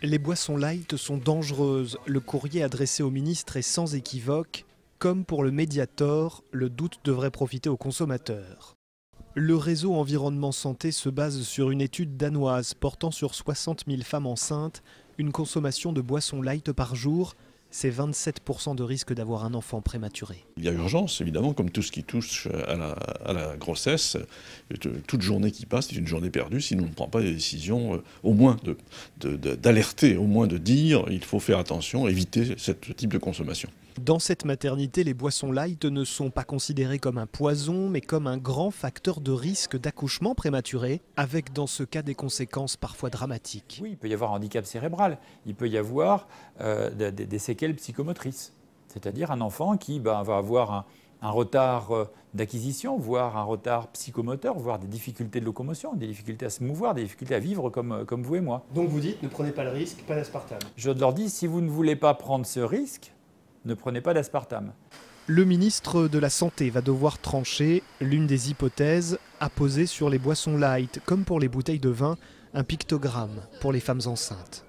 Les boissons light sont dangereuses. Le courrier adressé au ministre est sans équivoque. Comme pour le Mediator, le doute devrait profiter aux consommateurs. Le réseau Environnement Santé se base sur une étude danoise portant sur 60 000 femmes enceintes. Une consommation de boissons light par jour, c'est 27% de risque d'avoir un enfant prématuré. Il y a urgence, évidemment, comme tout ce qui touche à la grossesse. Toute journée qui passe est une journée perdue si nous ne prenons pas des décisions, au moins d'alerter, au moins de dire il faut faire attention, éviter ce type de consommation. Dans cette maternité, les boissons light ne sont pas considérées comme un poison, mais comme un grand facteur de risque d'accouchement prématuré, avec dans ce cas des conséquences parfois dramatiques. Oui, il peut y avoir un handicap cérébral, il peut y avoir des séquelles psychomotrices, c'est-à-dire un enfant qui va avoir un retard d'acquisition, voire un retard psychomoteur, voire des difficultés de locomotion, des difficultés à se mouvoir, des difficultés à vivre comme vous et moi. Donc vous dites, ne prenez pas le risque, pas d'aspartame. Je leur dis, si vous ne voulez pas prendre ce risque, ne prenez pas d'aspartame. Le ministre de la Santé va devoir trancher. L'une des hypothèses à poser sur les boissons light, comme pour les bouteilles de vin, un pictogramme pour les femmes enceintes.